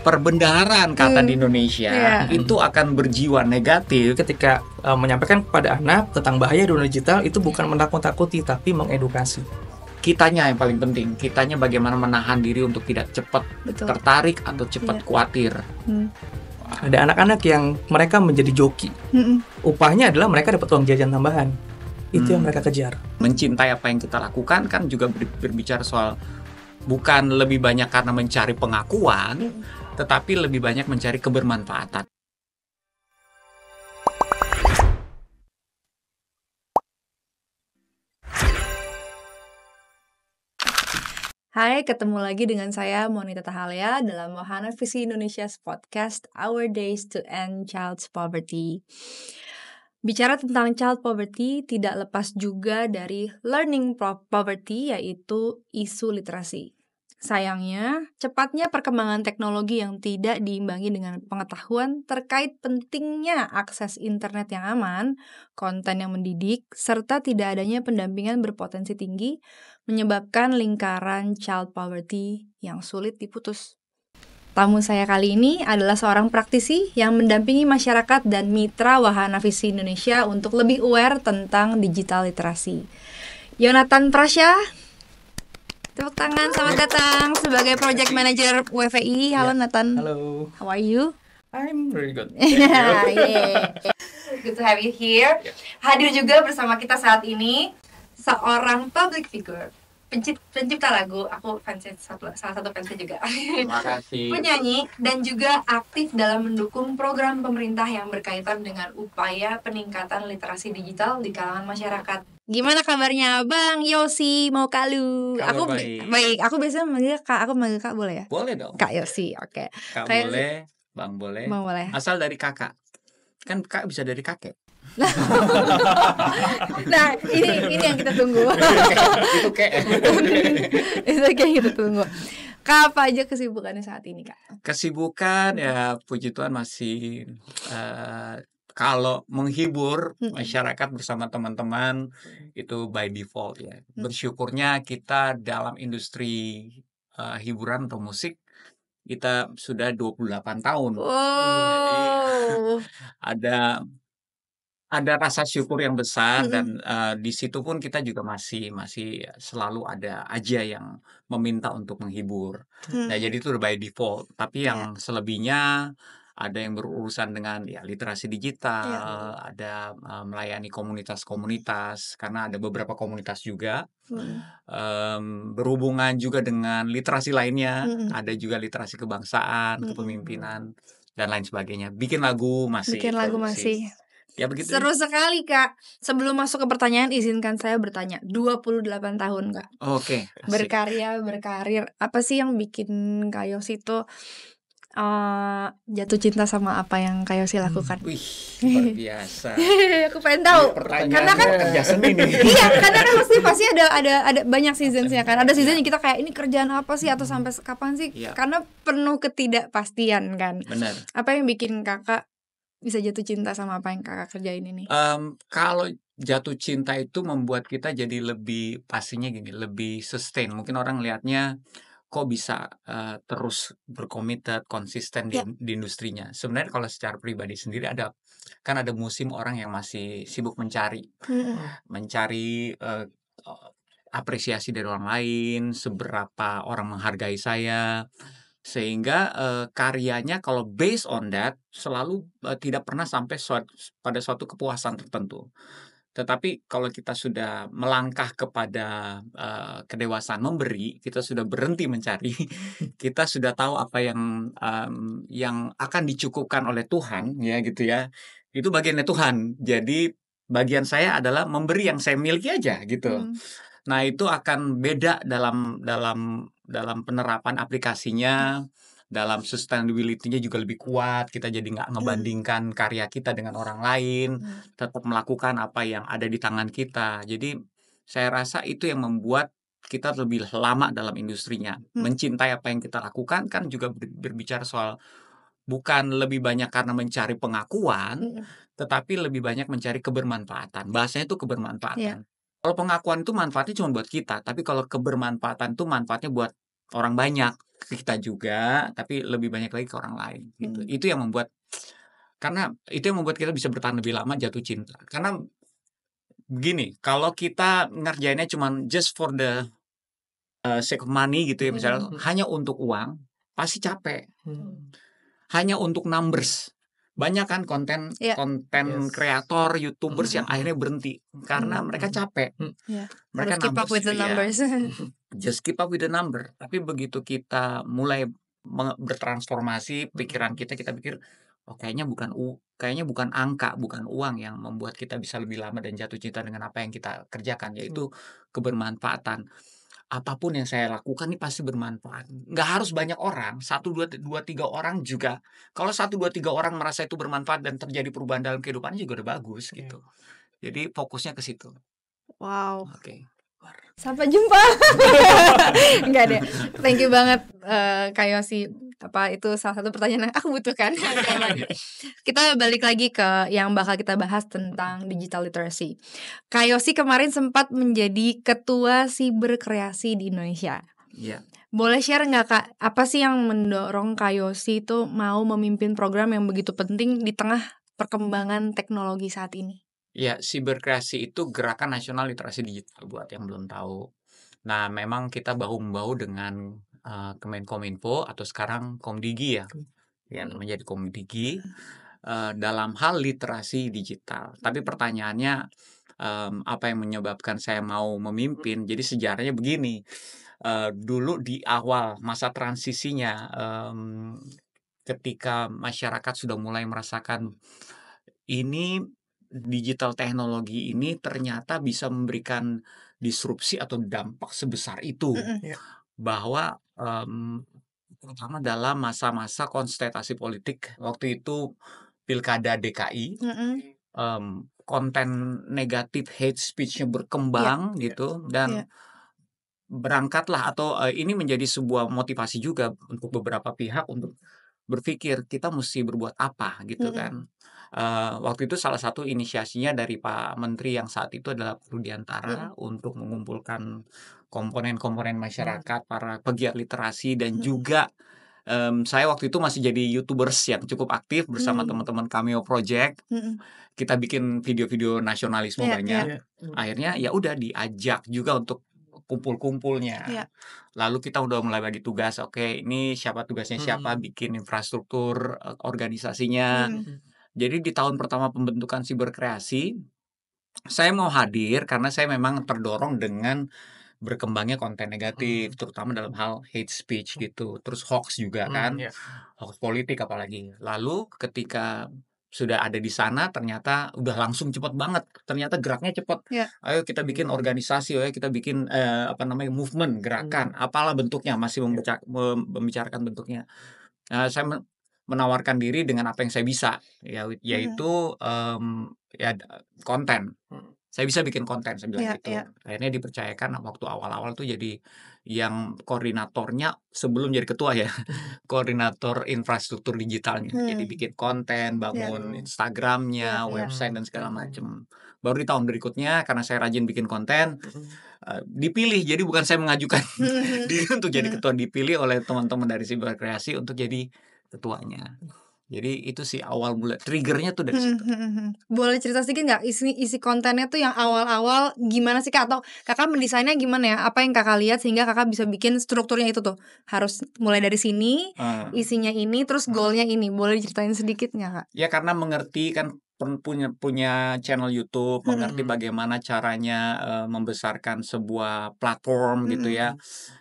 perbendaharaan kata di Indonesia itu akan berjiwa negatif. Ketika menyampaikan kepada anak tentang bahaya dunia digital itu bukan menakut-nakuti tapi mengedukasi. Kitanya yang paling penting, kitanya bagaimana menahan diri untuk tidak cepat tertarik atau cepat khawatir. Ada anak-anak yang mereka menjadi joki. Upahnya adalah mereka dapat uang jajan tambahan. Itu yang mereka kejar. Mencintai apa yang kita lakukan kan juga berbicara soal bukan lebih banyak karena mencari pengakuan, tetapi lebih banyak mencari kebermanfaatan. Hai, ketemu lagi dengan saya Monita Tahalia dalam Wahana Visi Indonesia's podcast Our Days to End Child Poverty. Bicara tentang child poverty tidak lepas juga dari learning poverty, yaitu isu literasi. Sayangnya, cepatnya perkembangan teknologi yang tidak diimbangi dengan pengetahuan terkait pentingnya akses internet yang aman, konten yang mendidik, serta tidak adanya pendampingan berpotensi tinggi, menyebabkan lingkaran child poverty yang sulit diputus. Tamu saya kali ini adalah seorang praktisi yang mendampingi masyarakat dan mitra Wahana Visi Indonesia untuk lebih aware tentang digital literasi. Yonatan Prasya, tepuk tangan, selamat datang sebagai Project Manager WVI. Halo Nathan. Halo. How are you? I'm very good. Yeah. Good to have you here. Hadir juga bersama kita saat ini seorang public figure, pencipta lagu, aku fansnya salah satu fansnya juga. Terima kasih. Penyanyi dan juga aktif dalam mendukung program pemerintah yang berkaitan dengan upaya peningkatan literasi digital di kalangan masyarakat. Gimana kabarnya Bang Yosi Mokalu? Kabar Aku baik. Aku biasanya manggil Kak, aku manggil Kak boleh ya? Boleh dong. Kak Yosi, oke. Kak Kayak- boleh, Bang boleh. Bang boleh. Asal dari kakak. Kan kak bisa dari kakek. Nah, ini yang kita tunggu. Itu kayak Itu kayak kita tunggu. Kak, apa aja kesibukannya saat ini, Kak? kesibukan ya, puji Tuhan masih kalau menghibur masyarakat bersama teman-teman itu by default ya. Bersyukurnya kita dalam industri hiburan atau musik kita sudah 28 tahun. Wow. Ada rasa syukur yang besar dan di situ pun kita juga masih selalu ada aja yang meminta untuk menghibur. Nah, jadi itu udah by default. Tapi yang selebihnya ada yang berurusan dengan ya literasi digital, ada melayani komunitas-komunitas karena ada beberapa komunitas juga. Berhubungan juga dengan literasi lainnya, ada juga literasi kebangsaan, kepemimpinan dan lain sebagainya. Bikin lagu masih. produksi. Ya begitu. Seru sekali, Kak. Sebelum masuk ke pertanyaan, izinkan saya bertanya. 28 tahun, Kak. Oke. asik. Berkarir. Apa sih yang bikin Kak Yosi itu jatuh cinta sama apa yang Kak Yosi lakukan? Wih, luar biasa. Aku pengen tahu. Karena kan kerja seni nih. iya, karena kan pasti ada banyak seasonsnya kan. Ada season yang kita kayak ini kerjaan apa sih atau sampai kapan sih? Iya. Karena penuh ketidakpastian kan. Benar. Apa yang bikin Kakak bisa jatuh cinta sama apa yang Kakak kerjain ini? Kalau jatuh cinta itu membuat kita jadi lebih pastinya gini, lebih sustain. Mungkin orang lihatnya kok bisa terus berkomitmen konsisten di industrinya. Sebenarnya kalau secara pribadi sendiri ada musim orang yang masih sibuk mencari apresiasi dari orang lain, seberapa orang menghargai saya, sehingga karyanya kalau based on that selalu tidak pernah sampai pada suatu kepuasan tertentu. Tetapi kalau kita sudah melangkah kepada kedewasaan memberi, kita sudah berhenti mencari, kita sudah tahu apa yang akan dicukupkan oleh Tuhan, ya gitu ya. Itu bagiannya Tuhan. Jadi bagian saya adalah memberi yang saya miliki aja gitu. Nah, itu akan beda dalam penerapan aplikasinya, dalam sustainability-nya juga lebih kuat. Kita jadi nggak ngebandingkan karya kita dengan orang lain, tetap melakukan apa yang ada di tangan kita. Jadi saya rasa itu yang membuat kita lebih lama dalam industrinya. Mencintai apa yang kita lakukan kan juga berbicara soal bukan lebih banyak karena mencari pengakuan, tetapi lebih banyak mencari kebermanfaatan. Bahasanya itu kebermanfaatan. Kalau pengakuan itu manfaatnya cuma buat kita, tapi kalau kebermanfaatan itu manfaatnya buat orang banyak, ke kita juga, tapi lebih banyak lagi ke orang lain gitu. Itu yang membuat kita bisa bertahan lebih lama jatuh cinta. Karena begini, kalau kita ngerjainnya cuman just for the sake of money gitu ya, misalnya hanya untuk uang, pasti capek. Hanya untuk numbers. Banyak kan konten Iya. Yes. kreator, YouTubers yang akhirnya berhenti karena mereka capek. Iya, Mereka harus keep up with the numbers. just keep up with the number. Tapi begitu kita mulai bertransformasi pikiran kita pikir, oh kayaknya bukan angka, bukan uang yang membuat kita bisa lebih lama dan jatuh cinta dengan apa yang kita kerjakan, yaitu kebermanfaatan. Apapun yang saya lakukan ini pasti bermanfaat. Nggak harus banyak orang, 1, 2, 3 orang juga. Kalau 1, 2, 3 orang merasa itu bermanfaat dan terjadi perubahan dalam kehidupannya juga udah bagus gitu. Jadi fokusnya ke situ. Wow. Oke. Sampai jumpa. Enggak deh. Thank you banget Kak Yosi. Itu salah satu pertanyaan yang aku butuhkan. Kita balik lagi ke yang bakal kita bahas tentang digital literacy. Kak Yosi kemarin sempat menjadi ketua siberkreasi di Indonesia. Iya. Boleh share nggak Kak, apa sih yang mendorong Kak Yosi itu mau memimpin program yang begitu penting di tengah perkembangan teknologi saat ini? Ya, siberkreasi itu gerakan nasional literasi digital buat yang belum tahu. Nah, memang kita bahu-membahu dengan Kemenkominfo atau sekarang Komdigi ya, yang menjadi Komdigi dalam hal literasi digital. Tapi pertanyaannya apa yang menyebabkan saya mau memimpin? Jadi sejarahnya begini, dulu di awal masa transisinya, ketika masyarakat sudah mulai merasakan ini digital teknologi ini ternyata bisa memberikan disrupsi atau dampak sebesar itu, bahwa terutama dalam masa-masa konstetasi politik waktu itu pilkada DKI, konten negatif hate speech-nya berkembang gitu, dan berangkatlah atau ini menjadi sebuah motivasi juga untuk beberapa pihak untuk berpikir kita mesti berbuat apa gitu kan. Waktu itu salah satu inisiasinya dari Pak Menteri yang saat itu adalah Rudiantara untuk mengumpulkan komponen-komponen masyarakat, para pegiat literasi, dan juga saya waktu itu masih jadi YouTubers yang cukup aktif bersama teman-teman Cameo Project. Kita bikin video-video nasionalisme banyak. Akhirnya ya udah diajak juga untuk kumpul-kumpulnya. Lalu kita udah mulai bagi tugas. Oke, ini siapa tugasnya siapa, bikin infrastruktur organisasinya. Jadi di tahun pertama pembentukan siberkreasi, saya mau hadir karena saya memang terdorong dengan berkembangnya konten negatif, terutama dalam hal hate speech gitu. Terus hoax juga kan, hoax politik apalagi. Lalu ketika sudah ada di sana, ternyata udah langsung cepat banget. Ternyata geraknya cepat. Ayo kita bikin organisasi, ayo kita bikin movement, gerakan, apalah bentuknya, masih membicarakan bentuknya. Saya menawarkan diri dengan apa yang saya bisa, yaitu konten. Saya bisa bikin konten, saya bilang gitu. Akhirnya dipercayakan waktu awal-awal tuh jadi yang koordinatornya sebelum jadi ketua ya, koordinator infrastruktur digitalnya. Jadi bikin konten, bangun Instagramnya, website dan segala macam. Baru di tahun berikutnya karena saya rajin bikin konten, dipilih. Jadi bukan saya mengajukan diri untuk jadi ketua, dipilih oleh teman-teman dari siberkreasi untuk jadi ketuanya. Jadi itu sih awal mulai, triggernya tuh dari situ. Boleh cerita sedikit nggak isi kontennya tuh yang awal-awal gimana sih Kak? Atau Kakak mendesainnya gimana ya? Apa yang Kakak lihat sehingga Kakak bisa bikin strukturnya itu tuh? Harus mulai dari sini, isinya ini, terus goalnya ini. Boleh diceritain sedikit nggak Kak? Ya karena mengerti kan punya channel YouTube, mengerti bagaimana caranya membesarkan sebuah platform gitu ya.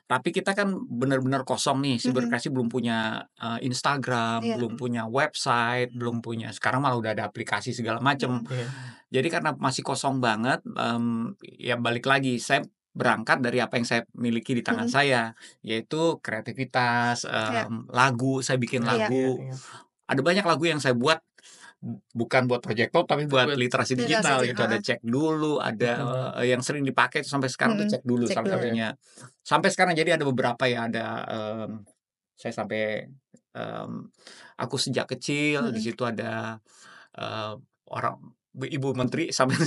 Tapi kita kan benar-benar kosong nih, siberkreasi belum punya Instagram, belum punya website, belum punya, sekarang malah udah ada aplikasi segala macam. Jadi karena masih kosong banget, ya balik lagi, saya berangkat dari apa yang saya miliki di tangan saya, yaitu kreativitas, lagu, saya bikin lagu. Ada banyak lagu yang saya buat bukan buat Project Pop tapi buat literasi digital gitu. Ada Cek Dulu, ada yang sering dipakai sampai sekarang tuh Cek Dulu salah satunya. Sampai sekarang jadi ada beberapa ya, ada saya sampai Aku Sejak Kecil, di situ ada orang Ibu Menteri sampai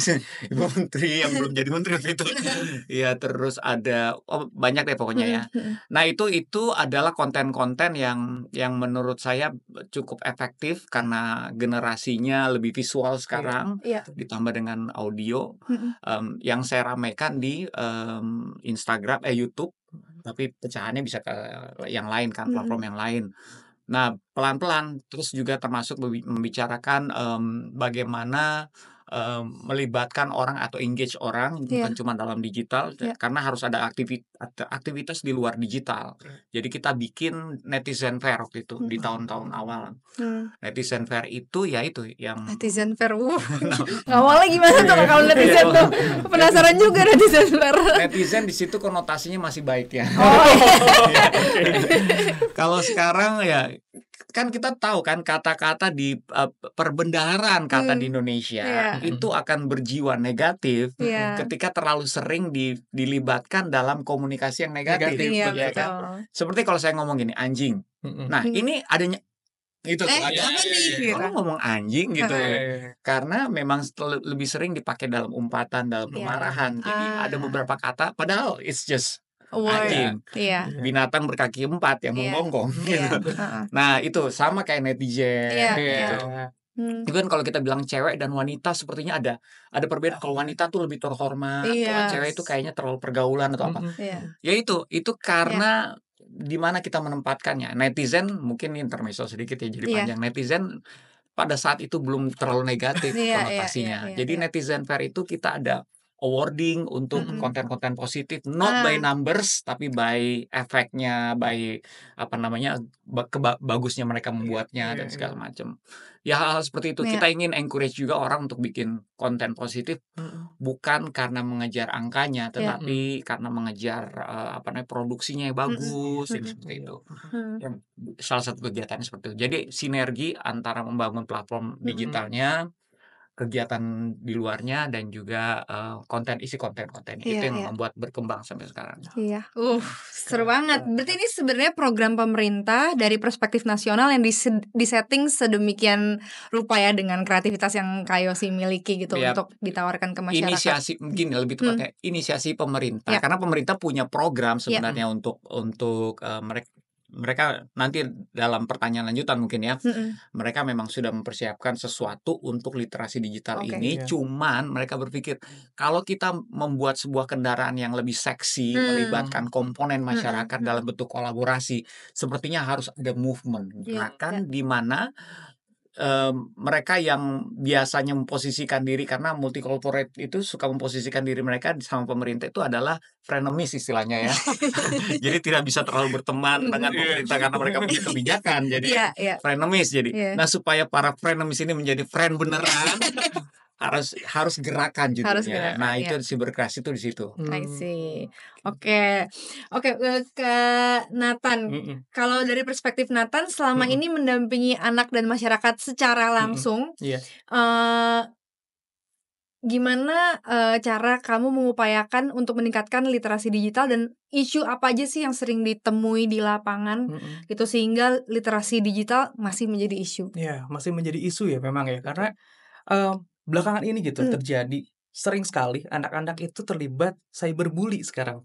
Ibu Menteri yang belum jadi menteri waktu itu. Iya, terus ada banyak deh pokoknya ya. Nah, itu adalah konten-konten yang menurut saya cukup efektif karena generasinya lebih visual sekarang, Iya. ditambah dengan audio, yang saya ramaikan di, Instagram YouTube, tapi pecahannya bisa ke yang lain kan, platform yang lain. Nah, pelan-pelan, terus juga termasuk membicarakan, bagaimana, melibatkan orang atau engage orang, bukan Iya. cuma dalam digital, Iya. karena harus ada aktivitas di luar digital. Jadi kita bikin netizen fair waktu itu, di tahun-tahun awal. Netizen fair itu, ya itu yang Netizen fair, awalnya gimana tuh kalau netizen tuh? Penasaran juga netizen fair. Netizen di situ konotasinya masih baik ya. Iya. Kalau sekarang ya kan kita tahu kan kata-kata di perbendaharaan kata di Indonesia itu akan berjiwa negatif ketika terlalu sering dilibatkan dalam komunikasi yang negatif. Iya, ya kan? Seperti kalau saya ngomong gini, anjing. Nah, ini adanya itu kalau ngomong anjing gitu. Karena memang lebih sering dipakai dalam umpatan, dalam pemarahan. Jadi ada beberapa kata padahal it's just anjing, binatang berkaki 4 yang menggonggong gitu. Nah, itu sama kayak netizen gitu. Even kalau kita bilang cewek dan wanita sepertinya ada perbedaan. Kalau wanita tuh lebih terhormat, kalau cewek itu kayaknya terlalu pergaulan atau apa. Ya itu karena di mana kita menempatkannya. Netizen mungkin intermezzo sedikit ya, jadi panjang. Netizen pada saat itu belum terlalu negatif konotasinya. Jadi netizen fair itu kita ada awarding untuk konten-konten positif, not by numbers tapi by efeknya, by bagusnya mereka membuatnya dan segala macam. Ya hal-hal seperti itu. Kita ingin encourage juga orang untuk bikin konten positif, bukan karena mengejar angkanya, tetapi karena mengejar produksinya yang bagus, seperti itu. Salah satu kegiatannya seperti itu. Jadi sinergi antara membangun platform digitalnya, kegiatan di luarnya, dan juga isi konten-konten itu yang membuat berkembang sampai sekarang. Iya, seru banget. Berarti ini sebenarnya program pemerintah dari perspektif nasional yang disetting sedemikian rupa ya, dengan kreativitas yang Kak Yosi miliki gitu untuk ditawarkan ke masyarakat. Inisiasi, begini lebih tepatnya inisiasi pemerintah, karena pemerintah punya program sebenarnya untuk mereka nanti dalam pertanyaan lanjutan mungkin ya, mereka memang sudah mempersiapkan sesuatu untuk literasi digital ini. Cuman mereka berpikir kalau kita membuat sebuah kendaraan yang lebih seksi, melibatkan komponen masyarakat dalam bentuk kolaborasi, sepertinya harus ada movement, gerakan di mana mereka yang biasanya memposisikan diri, karena multi corporate itu suka memposisikan diri mereka sama pemerintah itu adalah frenemies istilahnya ya. Jadi tidak bisa terlalu berteman dengan pemerintah karena mereka punya kebijakan. Jadi frenemies. Jadi nah, supaya para frenemies ini menjadi friend beneran harus gerakan judulnya. Nah, itu cybercraft itu di situ. I see. Oke, ke Nathan. Kalau dari perspektif Nathan selama ini mendampingi anak dan masyarakat secara langsung, gimana cara kamu mengupayakan untuk meningkatkan literasi digital, dan isu apa aja sih yang sering ditemui di lapangan gitu sehingga literasi digital masih menjadi isu? Ya, masih menjadi isu ya memang ya, karena belakangan ini gitu terjadi sering sekali anak-anak itu terlibat cyberbully sekarang.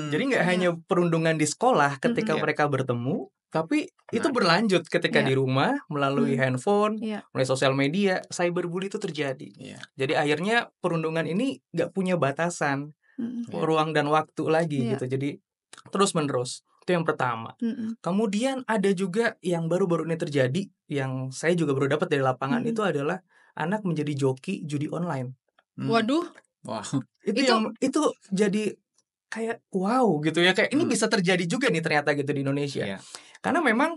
Jadi nggak hanya perundungan di sekolah ketika mereka bertemu, tapi itu berlanjut ketika di rumah melalui handphone, melalui sosial media, cyberbully itu terjadi. Jadi akhirnya perundungan ini nggak punya batasan, ruang dan waktu lagi gitu. Jadi terus menerus. Itu yang pertama. Kemudian ada juga yang baru-baru ini terjadi, yang saya juga baru dapat dari lapangan, itu adalah anak menjadi joki judi online. Waduh. Wow. Itu jadi kayak wow gitu ya, kayak ini bisa terjadi juga nih ternyata gitu di Indonesia. Karena memang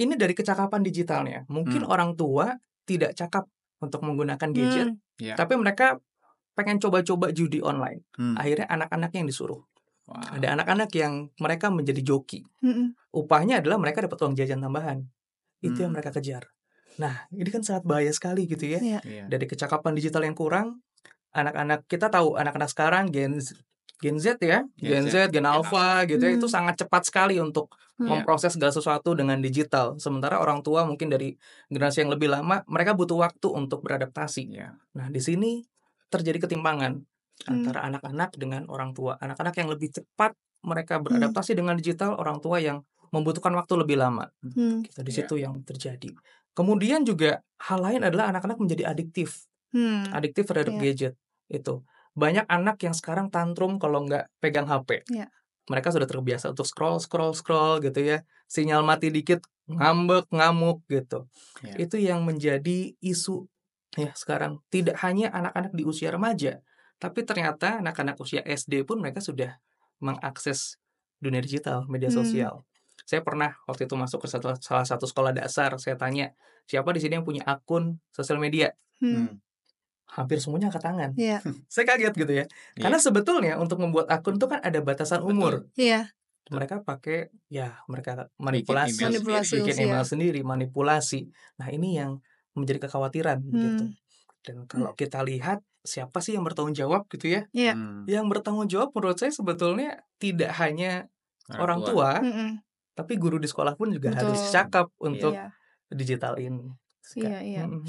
ini dari kecakapan digitalnya. Mungkin orang tua tidak cakap untuk menggunakan gadget, tapi mereka pengen coba-coba judi online. Akhirnya anak-anaknya yang disuruh. Ada anak-anak yang mereka menjadi joki. Upahnya adalah mereka dapat uang jajan tambahan. Itu yang mereka kejar. Nah, ini kan sangat bahaya sekali gitu ya. Dari kecakapan digital yang kurang, anak-anak kita tahu, anak-anak sekarang Gen Gen Z ya, Gen Gen Z, Z, Gen Alpha gitu ya, itu Hmm. sangat cepat sekali untuk Iya. memproses segala sesuatu dengan digital. Sementara orang tua mungkin dari generasi yang lebih lama, mereka butuh waktu untuk beradaptasi. Iya. Nah, di sini terjadi ketimpangan Hmm. antara anak-anak dengan orang tua. Anak-anak yang lebih cepat mereka Hmm. beradaptasi dengan digital, orang tua yang membutuhkan waktu lebih lama. Hmm. Gitu, di Iya. situ yang terjadi. Kemudian juga hal lain adalah anak-anak menjadi adiktif. Hmm. Adiktif terhadap Iya. gadget. Itu. Banyak anak yang sekarang tantrum kalau nggak pegang HP. Iya. Mereka sudah terbiasa untuk scroll gitu ya. Sinyal mati dikit, ngambek, ngamuk gitu. Iya. Itu yang menjadi isu ya sekarang. Tidak hanya anak-anak di usia remaja, tapi ternyata anak-anak usia SD pun mereka sudah mengakses dunia digital, media Hmm. sosial. Saya pernah waktu itu masuk ke salah satu sekolah dasar, saya tanya, siapa di sini yang punya akun sosial media? Hmm. Hmm. Hampir semuanya angkat tangan. Iya. Saya kaget gitu ya. Karena Iya. sebetulnya untuk membuat akun itu kan ada batasan umur. Betul. Iya. Mereka pakai ya mereka Bikin manipulasi, email sendiri. Manipulasi bikin email usia. sendiri, manipulasi. Nah, ini yang menjadi kekhawatiran begitu. Hmm. Dan kalau kita lihat siapa sih yang bertanggung jawab gitu ya? Iya. Hmm. Yang bertanggung jawab menurut saya sebetulnya tidak hanya orang tua, Mm-mm. tapi guru di sekolah pun juga harus Betul. cakap untuk Iya. digitalin. Iya, iya. Mm-mm.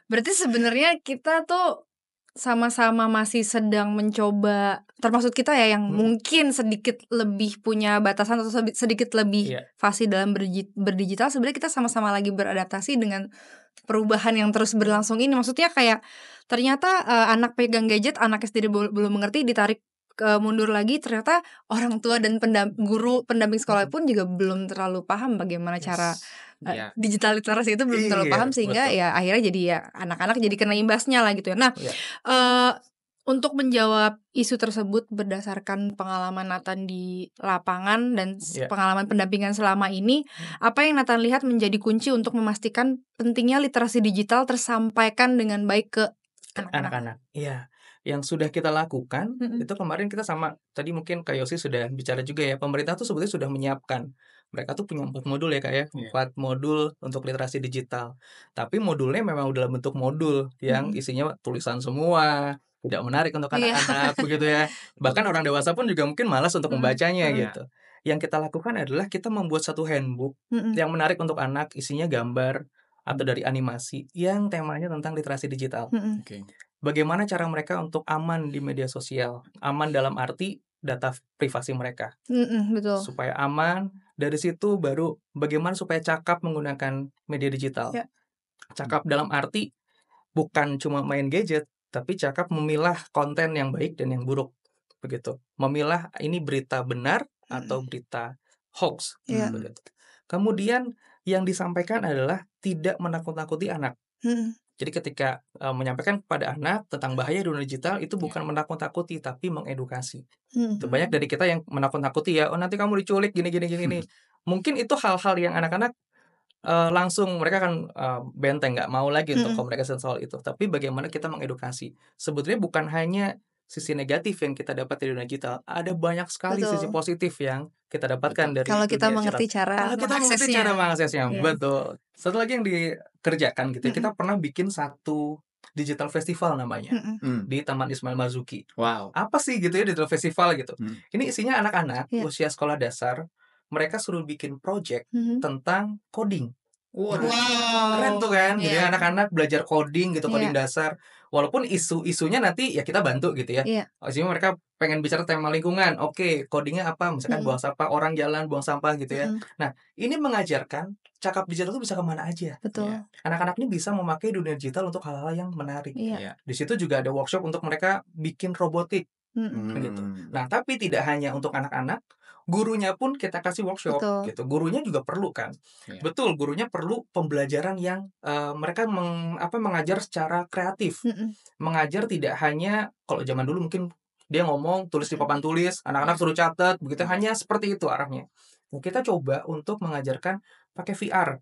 Berarti sebenarnya kita tuh sama-sama masih sedang mencoba, termasuk kita ya yang mungkin sedikit lebih punya batasan atau sedikit lebih Iya. fasih dalam berdigital. Sebenarnya kita sama-sama lagi beradaptasi dengan perubahan yang terus berlangsung ini. Maksudnya kayak ternyata anak pegang gadget, anak SD belum mengerti, ditarik mundur lagi, ternyata orang tua dan guru pendamping sekolah pun juga belum terlalu paham bagaimana cara Iya. digital literasi itu belum terlalu Iya, paham, sehingga betul. ya akhirnya jadi ya anak-anak jadi kena imbasnya lah gitu ya. Nah, Iya. untuk menjawab isu tersebut berdasarkan pengalaman Nathan di lapangan dan Iya. pengalaman pendampingan selama ini, apa yang Nathan lihat menjadi kunci untuk memastikan pentingnya literasi digital tersampaikan dengan baik ke anak-anak? Iya, yang sudah kita lakukan Mm-mm. itu kemarin kita sama tadi mungkin Kak Yosi sudah bicara juga ya, pemerintah tuh sebetulnya sudah menyiapkan. Mereka tuh punya 4 modul ya Kak ya, Iya. 4 modul untuk literasi digital. Tapi modulnya memang dalam bentuk modul yang isinya tulisan semua, tidak menarik untuk Iya. anak-anak begitu ya. Bahkan orang dewasa pun juga mungkin malas untuk membacanya Iya. gitu. Yang kita lakukan adalah kita membuat satu handbook Mm-mm. yang menarik untuk anak, isinya gambar atau dari animasi yang temanya tentang literasi digital. Mm-mm. Oke. Bagaimana cara mereka untuk aman di media sosial? Aman dalam arti data privasi mereka. Mm-mm, betul. Supaya aman, dari situ baru bagaimana supaya cakap menggunakan media digital. Ya. Cakap dalam arti bukan cuma main gadget, tapi cakap memilah konten yang baik dan yang buruk. Begitu. Memilah ini berita benar atau berita hoax. Iya. Begitu. Kemudian yang disampaikan adalah tidak menakut-nakuti anak. Mm-mm. Jadi ketika menyampaikan kepada anak tentang bahaya dunia digital itu bukan menakut-nakuti tapi mengedukasi. Itu banyak dari kita yang menakut-nakuti ya, oh nanti kamu diculik gini. Mungkin itu hal-hal yang anak-anak langsung mereka kan benteng, nggak mau lagi untuk komunikasi soal itu. Tapi bagaimana kita mengedukasi? Sebetulnya bukan hanya sisi negatif yang kita dapat dari dunia digital, ada banyak sekali Betul. sisi positif yang kita dapatkan dari Kalau kita dunia mengerti digital. cara Kalau kita mengerti mengaksesnya. cara mengaksesnya, Iya. betul. Satu lagi yang dikerjakan gitu, kita pernah bikin satu digital festival namanya di Taman Ismail Marzuki. Wow. Apa sih gitu ya digital festival gitu? Ini isinya anak-anak Iya. usia sekolah dasar, mereka suruh bikin project tentang coding. Waduh. Keren tuh kan, gitu ya, Iya. anak-anak belajar coding gitu, coding Iya. dasar. Walaupun isunya nanti ya kita bantu gitu ya. Iya. Maksudnya mereka pengen bicara tema lingkungan, oke, codingnya apa? Misalkan buang sampah, orang jalan buang sampah gitu ya. Nah, ini mengajarkan cakap digital itu bisa kemana aja. Betul. Iya. Anak-anak ini bisa memakai dunia digital untuk hal-hal yang menarik. Iya. Iya. Di situ juga ada workshop untuk mereka bikin robotik. Gitu. Nah, tapi tidak hanya untuk anak-anak, gurunya pun kita kasih workshop. Betul. Gitu. Gurunya juga perlu kan. Iya. Betul, gurunya perlu pembelajaran yang mereka mengajar secara kreatif. Mengajar tidak hanya kalau zaman dulu mungkin dia ngomong tulis di papan tulis, anak-anak suruh catat, begitu hanya seperti itu arahnya. Nah, kita coba untuk mengajarkan pakai VR.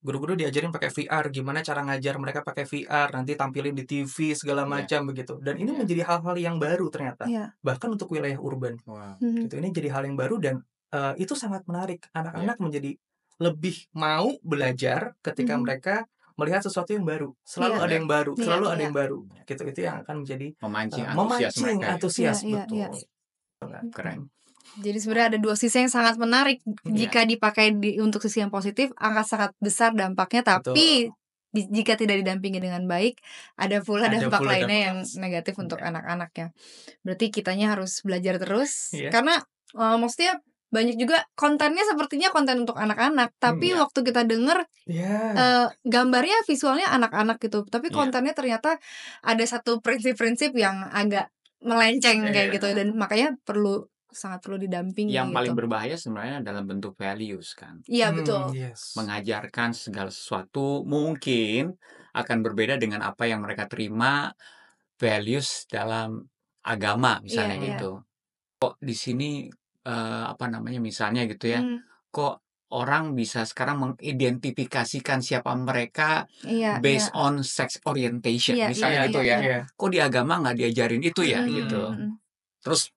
Guru-guru diajarin pakai VR, gimana cara ngajar mereka pakai VR, nanti tampilin di TV segala macam begitu. Dan ini menjadi hal-hal yang baru ternyata, bahkan untuk wilayah urban. Wow. Gitu, ini jadi hal yang baru dan itu sangat menarik. Anak-anak menjadi lebih mau belajar ketika mereka melihat sesuatu yang baru. Selalu Iya. ada yang baru, Iya, selalu ada iya. yang baru. Gitu, itu yang akan menjadi Memancing antusias memancing mereka ya. antusias, Iya, iya. betul. Keren. Jadi sebenarnya ada dua sisi yang sangat menarik. Iya. Jika dipakai untuk sisi yang positif, akan sangat besar dampaknya. Tapi jika tidak didampingi dengan baik, ada pula Ada dampak pula lainnya dampak yang negatif untuk anak-anaknya. Berarti kitanya harus belajar terus. Iya. Karena maksudnya banyak juga kontennya sepertinya konten untuk anak-anak. Tapi Iya. waktu kita denger Iya. gambarnya visualnya anak-anak gitu. Tapi Iya. kontennya ternyata ada satu prinsip-prinsip yang agak melenceng kayak Iya. gitu. Dan makanya sangat perlu didampingi Yang gitu. paling berbahaya sebenarnya dalam bentuk values kan. Iya betul. Yes. Mengajarkan segala sesuatu mungkin akan berbeda dengan apa yang mereka terima values dalam agama misalnya Iya, iya. gitu. Kok di sini misalnya gitu ya. Kok orang bisa sekarang mengidentifikasikan siapa mereka Iya, based iya. on sex orientation Iya, misalnya iya, gitu iya, ya. iya. Kok di agama nggak diajarin itu ya gitu. Terus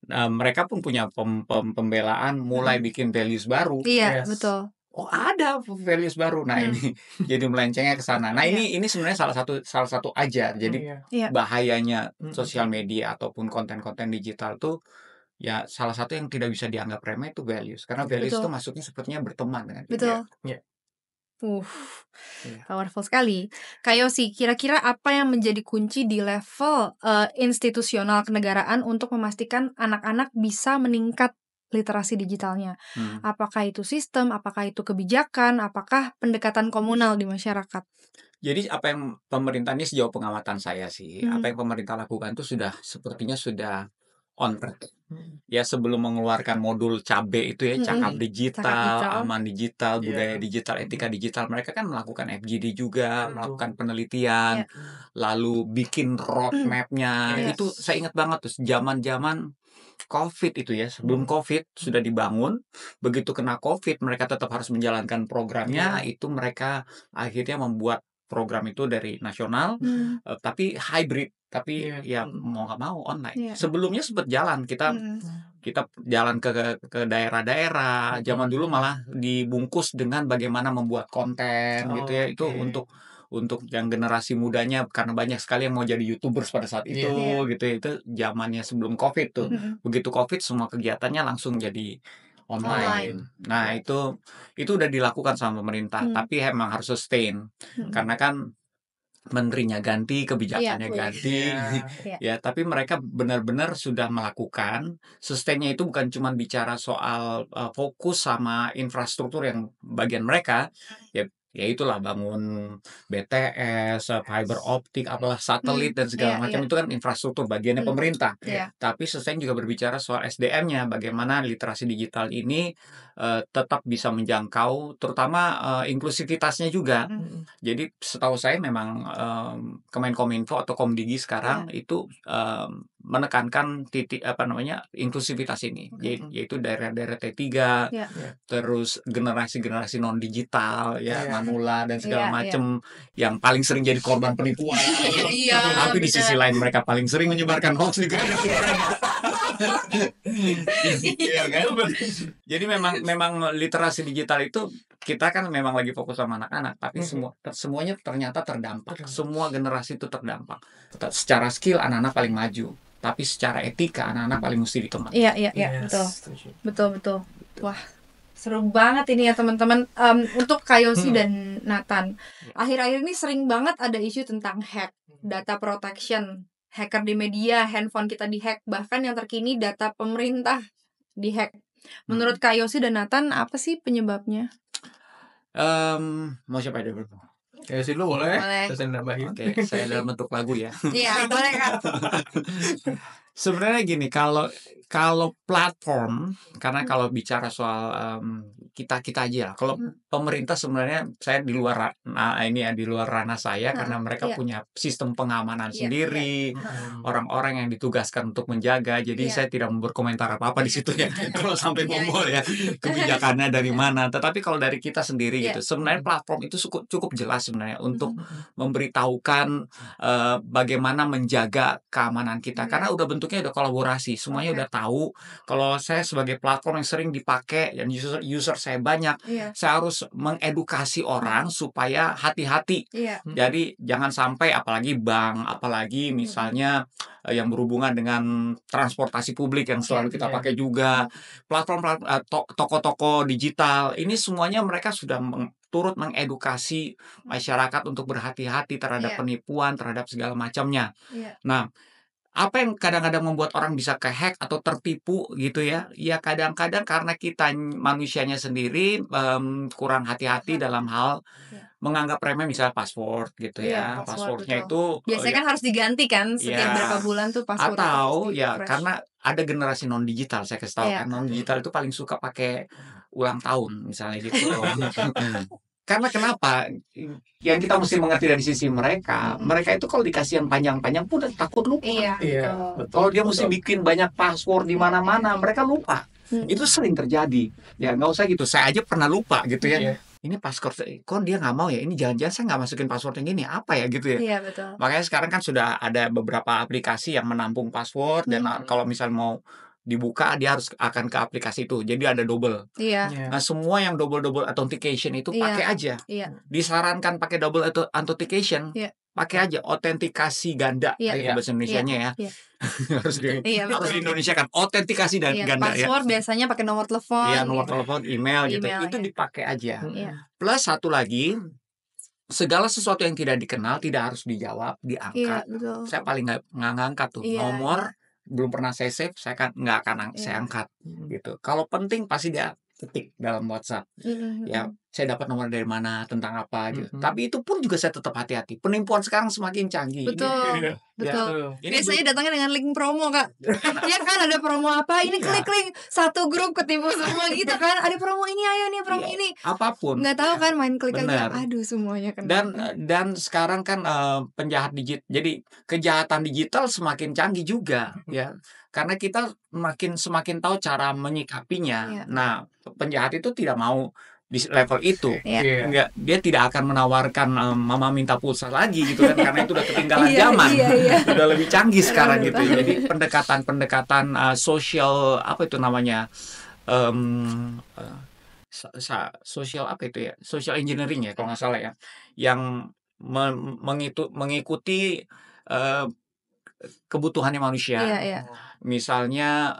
mereka pun punya pembelaan mulai bikin values baru. Iya, Yes. betul. Oh ada values baru. Nah ini jadi melencengnya ke sana. Nah ini sebenarnya salah satu aja. Jadi Iya. bahayanya sosial media ataupun konten-konten digital tuh ya salah satu yang tidak bisa dianggap remeh itu values. Karena values itu Betul. masuknya sepertinya berteman dengan Betul. Iya. Iya. Powerful sekali. Kak Yosi, kira-kira apa yang menjadi kunci di level institusional kenegaraan untuk memastikan anak-anak bisa meningkat literasi digitalnya? Apakah itu sistem, apakah itu kebijakan, apakah pendekatan komunal di masyarakat? Jadi apa yang pemerintah ini sejauh pengamatan saya sih, apa yang pemerintah lakukan itu sepertinya sudah on track. Ya sebelum mengeluarkan modul cabe itu ya, cakap digital, aman digital, budaya digital, etika digital, mereka kan melakukan FGD juga, melakukan penelitian, lalu bikin roadmap-nya. Itu saya ingat banget tuh zaman-zaman COVID itu ya, sebelum COVID sudah dibangun, begitu kena COVID mereka tetap harus menjalankan programnya, itu mereka akhirnya membuat program itu dari nasional, tapi hybrid, tapi ya mau nggak mau online. Sebelumnya sempat jalan, kita jalan ke daerah-daerah. Zaman dulu malah dibungkus dengan bagaimana membuat konten gitu ya. Itu untuk yang generasi mudanya, karena banyak sekali yang mau jadi YouTubers pada saat itu gitu ya. Itu zamannya sebelum COVID tuh. Begitu COVID semua kegiatannya langsung jadi online. Nah, itu udah dilakukan sama pemerintah, tapi emang harus sustain. Karena kan menterinya ganti, kebijakannya ganti. Ya, tapi mereka benar-benar sudah melakukan. Sustainnya itu bukan cuma bicara soal fokus sama infrastruktur yang bagian mereka, ya itulah bangun BTS, fiber optik, apalah satelit dan segala macam itu kan infrastruktur bagiannya pemerintah. Tapi sustain juga berbicara soal SDM-nya, bagaimana literasi digital ini tetap bisa menjangkau, terutama inklusivitasnya juga. Jadi setahu saya memang Kemenkominfo atau Komdigi sekarang itu menekankan inklusivitas ini, yaitu daerah-daerah T3, terus generasi-generasi non digital ya, manula dan segala macam yang paling sering jadi korban penipuan. Tapi di sisi lain mereka paling sering menyebarkan hoax juga. Jadi memang literasi digital itu kita kan memang lagi fokus sama anak-anak, tapi semuanya ternyata terdampak. Semua generasi itu terdampak. Secara skill anak-anak paling maju, tapi secara etika anak-anak paling mesti diteman. Iya, betul. Wah, seru banget ini ya teman-teman. Untuk Kak Yosi dan Nathan, akhir-akhir ini sering banget ada isu tentang hack, data protection, hacker di media, handphone kita dihack, bahkan yang terkini data pemerintah dihack. Menurut Kak Yosi dan Nathan, apa sih penyebabnya? Mau siapa dulu? Ya sih lu boleh. Saya nambahin. Oke, saya dalam bentuk lagu ya. Iya, boleh Kak. Sebenarnya gini, kalau platform, karena kalau bicara soal kita aja, kalau pemerintah sebenarnya saya di luar ranah saya, karena mereka punya sistem pengamanan sendiri, orang-orang yang ditugaskan untuk menjaga, jadi saya tidak mau berkomentar apa-apa di situ ya, kalau sampai bobol ya, kebijakannya dari mana. Tetapi kalau dari kita sendiri gitu, sebenarnya platform itu cukup jelas sebenarnya untuk memberitahukan bagaimana menjaga keamanan kita, karena udah bentuk bentuknya udah kolaborasi, semuanya udah tahu kalau saya sebagai platform yang sering dipakai dan user saya banyak, Iya. saya harus mengedukasi orang supaya hati-hati. Iya. Jadi jangan sampai apalagi bank, apalagi misalnya yang berhubungan dengan transportasi publik yang selalu kita pakai juga, platform toko-toko digital, ini semuanya mereka sudah turut mengedukasi masyarakat untuk berhati-hati terhadap penipuan, terhadap segala macamnya. Iya. Nah, apa yang kadang-kadang membuat orang bisa kehack atau tertipu gitu ya? Ya kadang-kadang karena kita manusianya sendiri kurang hati-hati dalam hal menganggap remeh misalnya password gitu Iya, ya. password, Passwordnya itu biasanya kan harus diganti kan setiap berapa bulan tuh password atau harus ya di-refresh. karena ada generasi non digital, saya kasih tahu kan non digital itu paling suka pakai ulang tahun misalnya gitu. Karena kenapa? Yang kita mesti mengerti dari sisi mereka itu kalau dikasih yang panjang-panjang pun takut lupa. Iya, betul. Kalau dia mesti bikin banyak password di mana-mana, mereka lupa. Itu sering terjadi. Ya nggak usah gitu. Saya aja pernah lupa gitu ya. Ini password, kok dia nggak mau ya? Ini jangan-jangan saya nggak masukin password yang ini. Apa ya gitu ya? Iya, betul. Makanya sekarang kan sudah ada beberapa aplikasi yang menampung password dan kalau misal mau dibuka dia harus akan ke aplikasi itu. Jadi ada double. Iya. Nah, semua yang double authentication itu pakai aja. Iya. Disarankan pakai double authentication. Pakai aja autentikasi ganda. Itu bahasa Indonesianya ya. harus di Indonesia kan autentikasi dan ganda ya. Password biasanya pakai nomor telepon. Iya, nomor telepon, email gitu. Itu dipakai aja. Plus satu lagi, segala sesuatu yang tidak dikenal tidak harus dijawab, diangkat. Saya paling nggak ngangkat tuh nomor. Belum pernah saya save, saya kan nggak akan saya angkat gitu. Kalau penting pasti dia ketik dalam WhatsApp. Ya, saya dapat nomor dari mana, tentang apa gitu. Tapi itu pun juga saya tetap hati-hati. Penipuan sekarang semakin canggih. Betul. Biasanya datangnya dengan link promo, Kak. Ya kan ada promo apa? Ini klik satu grup ketipu semua gitu kan. Ada promo ini, ayo nih promo ini. Apapun. Nggak tahu kan main klik aja. Aduh semuanya kena. Dan sekarang kan penjahat digital. Jadi kejahatan digital semakin canggih juga ya. Karena kita semakin tahu cara menyikapinya. Nah, penjahat itu tidak mau di level itu. Enggak, dia tidak akan menawarkan mama minta pulsa lagi gitu kan karena itu udah ketinggalan zaman. Udah lebih canggih sekarang gitu. Jadi pendekatan sosial apa itu namanya? Sosial apa itu ya? Social engineering ya kalau nggak salah ya. Yang mengikuti kebutuhannya manusia. Misalnya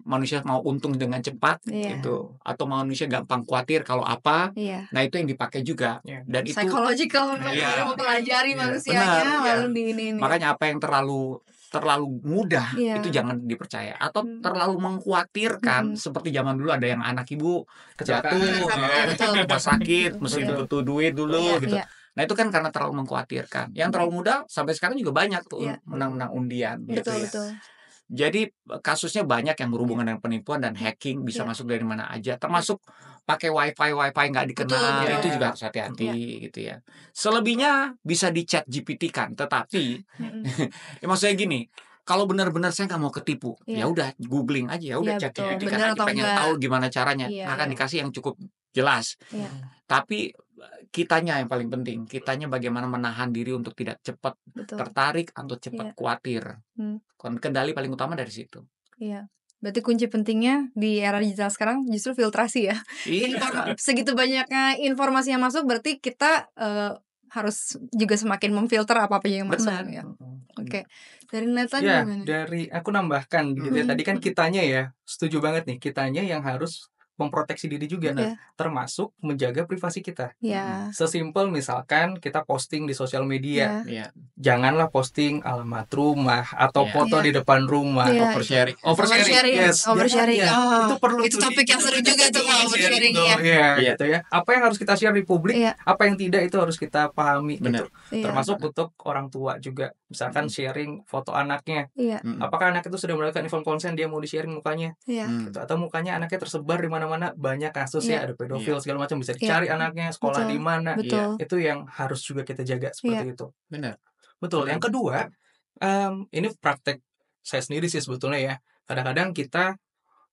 manusia mau untung dengan cepat gitu, atau manusia gampang khawatir kalau apa. Nah, itu yang dipakai juga. Dan itu psychological mempelajari manusianya lalu di ini. Makanya apa yang terlalu mudah itu jangan dipercaya atau terlalu mengkhawatirkan seperti zaman dulu ada yang anak ibu jatuh rumah sakit mesti butuh duit dulu gitu. Nah, itu kan karena terlalu mengkhawatirkan. Yang terlalu mudah sampai sekarang juga banyak tuh menang-menang undian gitu ya. Jadi kasusnya banyak yang berhubungan dengan penipuan dan hacking, bisa masuk dari mana aja, termasuk pakai wifi nggak dikenal. Itu juga harus hati-hati gitu ya. Selebihnya bisa di chat GPT kan, tetapi ya maksudnya gini, kalau benar-benar saya nggak mau ketipu, ya udah googling aja, ya udah chat GPT kan aja, pengen tahu gimana caranya, akan dikasih yang cukup jelas. Tapi kitanya yang paling penting, kitanya bagaimana menahan diri untuk tidak cepat tertarik atau cepat khawatir. Kendali paling utama dari situ. Berarti kunci pentingnya di era digital sekarang justru filtrasi ya. Segitu banyaknya informasi yang masuk, berarti kita harus juga semakin memfilter apa yang masuk ya. Oke. Dari Nathan gimana? Dari aku nambahkan gitu ya. Tadi kan kitanya ya, setuju banget nih, kitanya yang harus memproteksi diri juga, termasuk menjaga privasi kita. Sesimpel misalkan kita posting di sosial media, janganlah posting alamat rumah atau foto di depan rumah. Oversharing. Oversharing. Itu perlu. Itu topik yang seru juga tuh oversharing gitu ya. Apa yang harus kita share di publik, apa yang tidak itu harus kita pahami gitu. Termasuk untuk orang tua juga. Misalkan sharing foto anaknya. Apakah anak itu sudah mendapatkan inform konsen dia mau di-sharing mukanya? Gitu. Atau mukanya anaknya tersebar di mana-mana, banyak kasusnya ada pedofil segala macam, bisa dicari anaknya, sekolah di mana. Itu yang harus juga kita jaga seperti itu. Betul. Yang kedua, ini praktek saya sendiri sih sebetulnya ya. Kadang-kadang kita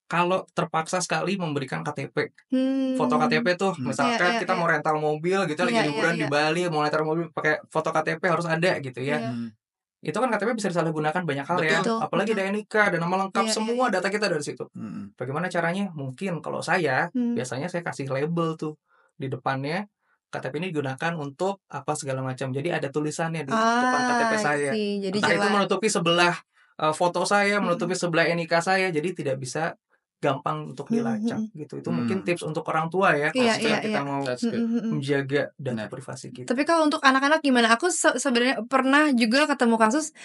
kalau terpaksa sekali memberikan KTP, foto KTP tuh, misalkan kita mau rental mobil gitu, lagi liburan di Bali, mau rental mobil pakai foto KTP harus ada gitu ya. itu kan KTP bisa disalahgunakan banyak hal ya. Betul, Apalagi betul. ada NIK dan nama lengkap, Iya, iya, semua data kita dari situ. Mhm. Bagaimana caranya? Mungkin kalau saya, biasanya saya kasih label tuh di depannya, KTP ini digunakan untuk apa segala macam. Jadi ada tulisannya di depan KTP saya. Jadi Entah itu jelas. menutupi sebelah foto saya, Mm-mm. menutupi sebelah NIK saya, jadi tidak bisa gampang untuk dilacak gitu. Itu mungkin tips untuk orang tua ya, kalau Iya, misalnya iya, kita iya. mau That's good. menjaga data Benar. privasi kita. Tapi kalau untuk anak-anak gimana? Aku sebenarnya pernah juga ketemu kasus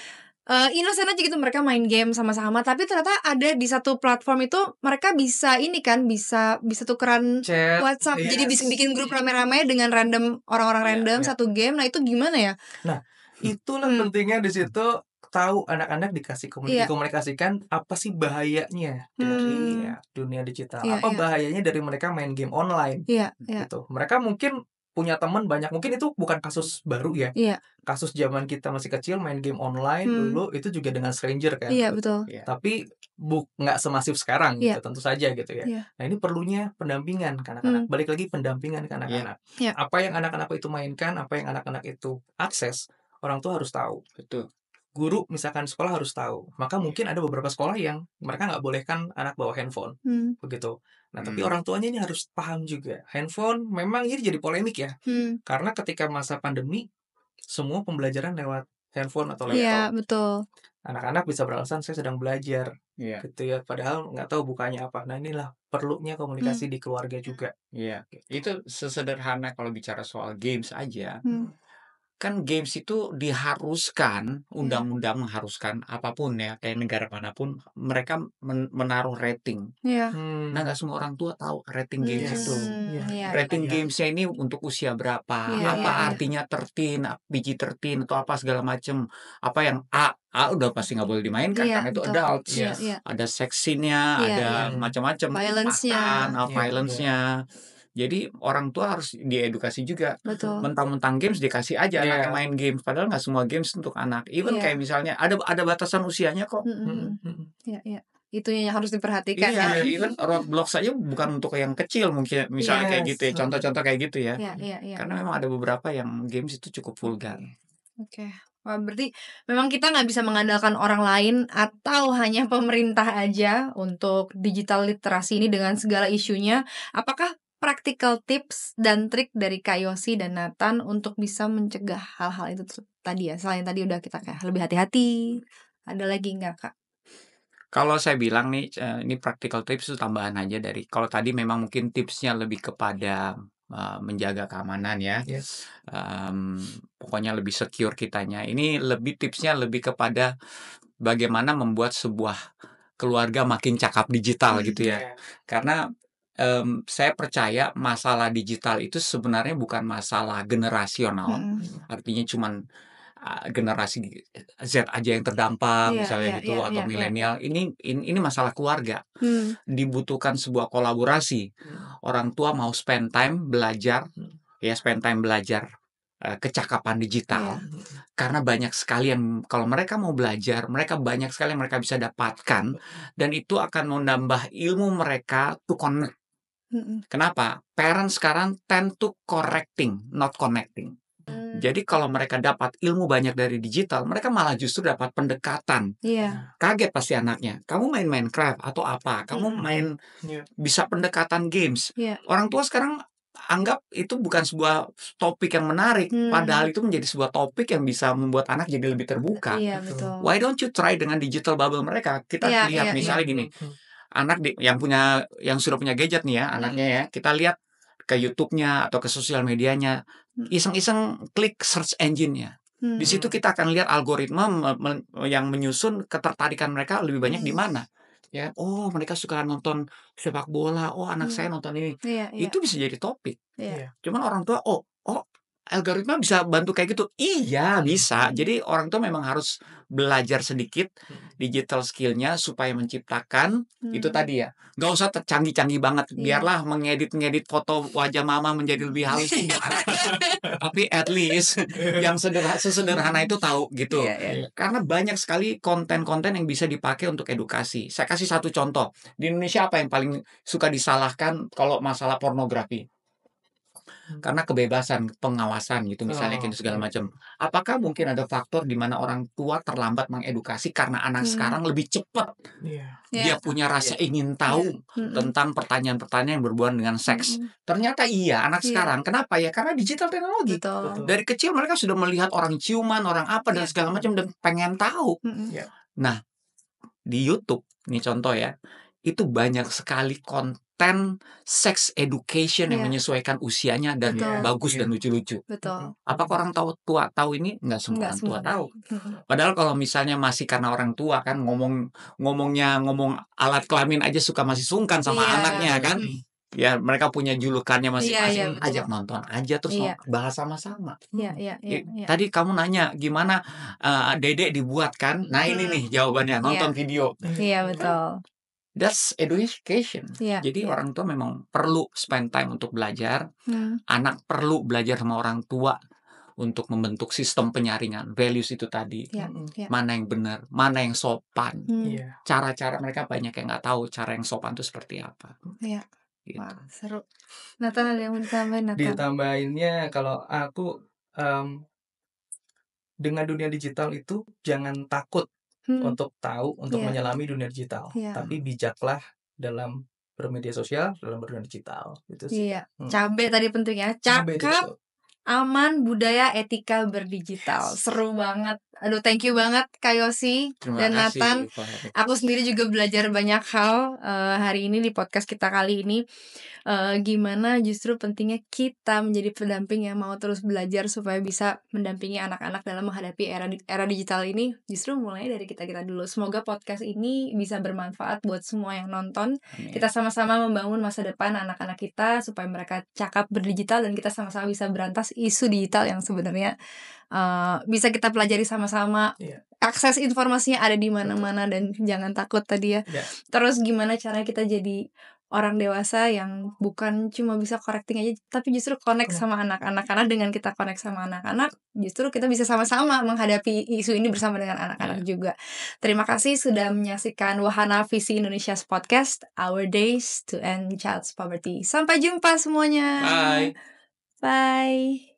innocent aja gitu, mereka main game sama-sama, tapi ternyata ada di satu platform itu mereka bisa ini kan, bisa tukeran Chat, WhatsApp. Jadi bisa bikin grup rame-rame dengan random orang-orang Iya, random iya. satu game. Nah, itu gimana ya? Nah, itulah pentingnya di situ tahu anak-anak Iya. dikomunikasikan apa sih bahayanya dari dunia digital. Iya, Apa iya. bahayanya dari mereka main game online Iya, iya. gitu. Mereka mungkin punya teman banyak, mungkin itu bukan kasus baru ya. Iya. Kasus zaman kita masih kecil main game online dulu itu juga dengan stranger kan. Iya, betul. Iya. Tapi nggak semasif sekarang Iya. gitu, tentu saja gitu ya. Iya. Nah, ini perlunya pendampingan ke anak-anak. Balik lagi pendampingan ke anak-anak. Iya. Apa yang anak-anak itu mainkan, apa yang anak-anak itu akses, orang tua harus tahu. Betul. Guru misalkan sekolah harus tahu. Maka mungkin ada beberapa sekolah yang mereka nggak bolehkan anak bawa handphone. Begitu. Nah, tapi orang tuanya ini harus paham juga. Handphone memang ini jadi polemik ya. Karena ketika masa pandemi, semua pembelajaran lewat handphone atau laptop. Iya, betul. Anak-anak bisa beralasan saya sedang belajar. Iya. Gitu ya. Padahal nggak tahu bukanya apa. Nah, inilah perlunya komunikasi di keluarga juga. Iya. Itu sesederhana kalau bicara soal games aja. Kan games itu diharuskan, undang-undang mengharuskan apapun ya, kayak negara manapun mereka menaruh rating. Iya. Nah, nggak semua orang tua tahu rating games itu. Iya. Rating gamesnya ini untuk usia berapa, Iya, apa iya. artinya 13, PG-13 atau apa segala macam. Apa yang A udah pasti nggak boleh dimainkan Iya, karena itu betul. adults. Iya, iya. Ada seksinya, Iya, ada iya. macam-macam, Violence-nya. violence-nya. Jadi orang tua harus diedukasi juga. Betul. Mentang-mentang games dikasih aja anaknya main games, padahal nggak semua games untuk anak. Even kayak misalnya ada batasan usianya kok. Iya, iya. Itu yang harus diperhatikan ya. Iya, even Roblox saja bukan untuk yang kecil mungkin, misalnya kayak gitu ya, contoh-contoh kayak gitu ya. Iya. Karena memang ada beberapa yang games itu cukup vulgar. Oke. Wah, berarti memang kita nggak bisa mengandalkan orang lain atau hanya pemerintah aja untuk digital literasi ini dengan segala isunya. Apakah practical tips dan trik dari Kak Yosi dan Nathan untuk bisa mencegah hal-hal itu tadi ya? Selain tadi udah kita kayak lebih hati-hati, ada lagi nggak, Kak? Kalau saya bilang nih, ini practical tips itu tambahan aja dari, kalau tadi memang mungkin tipsnya lebih kepada menjaga keamanan ya. Yes. Pokoknya lebih secure kitanya. Ini tipsnya lebih kepada bagaimana membuat sebuah keluarga makin cakap digital gitu ya. Karena saya percaya masalah digital itu sebenarnya bukan masalah generasional. Artinya cuman generasi Z aja yang terdampak misalnya gitu, atau milenial. Ini masalah keluarga. Dibutuhkan sebuah kolaborasi. Orang tua mau spend time belajar kecakapan digital. Karena banyak sekali yang kalau mereka mau belajar, banyak sekali yang mereka bisa dapatkan, dan itu akan menambah ilmu mereka to connect. Kenapa? Parents sekarang tend to correcting, not connecting. Jadi kalau mereka dapat ilmu banyak dari digital, mereka malah justru dapat pendekatan. Kaget pasti anaknya. Kamu main Minecraft atau apa? Kamu main bisa pendekatan games. Orang tua sekarang anggap itu bukan sebuah topik yang menarik, padahal itu menjadi sebuah topik yang bisa membuat anak jadi lebih terbuka. Betul. Why don't you try dengan digital bubble mereka? Kita lihat misalnya gini. Anak yang sudah punya gadget nih ya, anaknya ya, kita lihat ke YouTube-nya atau ke sosial medianya, iseng-iseng klik search engine-nya. Di situ kita akan lihat algoritma yang menyusun ketertarikan mereka lebih banyak di mana. Ya, oh mereka suka nonton sepak bola, oh anak saya nonton ini. Itu bisa jadi topik. Cuman orang tua, oh algoritma bisa bantu kayak gitu. Iya, bisa. Jadi orang tua memang harus belajar sedikit digital skill-nya supaya menciptakan itu tadi ya. Nggak usah canggih-canggih banget. Biarlah mengedit foto wajah mama menjadi lebih halus. Tapi at least yang sesederhana itu tahu gitu. Karena banyak sekali konten-konten yang bisa dipakai untuk edukasi. Saya kasih satu contoh. Di Indonesia apa yang paling suka disalahkan kalau masalah pornografi? karena kebebasan pengawasan gitu misalnya Oh, gitu segala oke. macam. Apakah mungkin ada faktor di mana orang tua terlambat mengedukasi karena anak sekarang lebih cepat Iya. dia punya rasa ingin tahu tentang pertanyaan-pertanyaan yang berhubungan dengan seks. Ternyata iya, anak sekarang. Kenapa ya? Karena digital teknologi. Betul. Dari kecil mereka sudah melihat orang ciuman, orang apa dan segala macam dan pengen tahu. Iya. Nah, di YouTube, nih contoh ya, itu banyak sekali konten sex education yang Iya. menyesuaikan usianya dan Betul. bagus Iya. dan lucu-lucu. Betul. Apakah orang tua tahu ini? Nggak semua Nggak orang tua semua. tahu. Padahal kalau misalnya masih karena orang tua kan ngomong alat kelamin aja suka masih sungkan sama Iya. anaknya kan. Ya mereka punya julukannya Iya, masing-masing. betul. Ajak nonton aja terus Iya. bahas sama-sama. Iya. Tadi kamu nanya gimana dedek dibuat kan? Nah ini nih jawabannya, nonton video. Iya, betul. That's education. Iya. Jadi orang tua memang perlu spend time untuk belajar. Hmm. Anak perlu belajar sama orang tua untuk membentuk sistem penyaringan values itu tadi. Iya. Mana yang benar, mana yang sopan. Iya. Cara-cara mereka banyak yang nggak tahu cara yang sopan itu seperti apa. Iya. Gitu. Wah, seru. Nathan ada yang mau ditambahin, Nathan? Ditambahinnya kalau aku dengan dunia digital itu jangan takut untuk tahu, untuk Iya. menyelami dunia digital. Iya. Tapi bijaklah dalam bermedia sosial, dalam berdunia digital. Itu sih. Iya. Cabe tadi pentingnya. Cabai itu Cakap, betul. aman, budaya, etika berdigital. Seru banget. Aduh, thank you banget Kak Yosi Terima dan kasih. Nathan. Pak. Aku sendiri juga belajar banyak hal hari ini di podcast kita kali ini. Gimana justru pentingnya kita menjadi pendamping yang mau terus belajar supaya bisa mendampingi anak-anak dalam menghadapi era digital ini. Justru mulai dari kita dulu. Semoga podcast ini bisa bermanfaat buat semua yang nonton. Amin. Kita sama-sama membangun masa depan anak-anak kita supaya mereka cakap berdigital dan kita sama-sama bisa berantas isu digital yang sebenarnya bisa kita pelajari sama-sama. Iya. Akses informasinya ada di mana-mana dan jangan takut tadi ya. Iya. Terus gimana caranya kita jadi orang dewasa yang bukan cuma bisa correcting aja, tapi justru connect sama anak-anak. Karena dengan kita connect sama anak-anak, justru kita bisa sama-sama menghadapi isu ini bersama dengan anak-anak juga. Terima kasih sudah menyaksikan Wahana Visi Indonesia's podcast, Our Days to End Child Poverty. Sampai jumpa semuanya. Bye. Bye.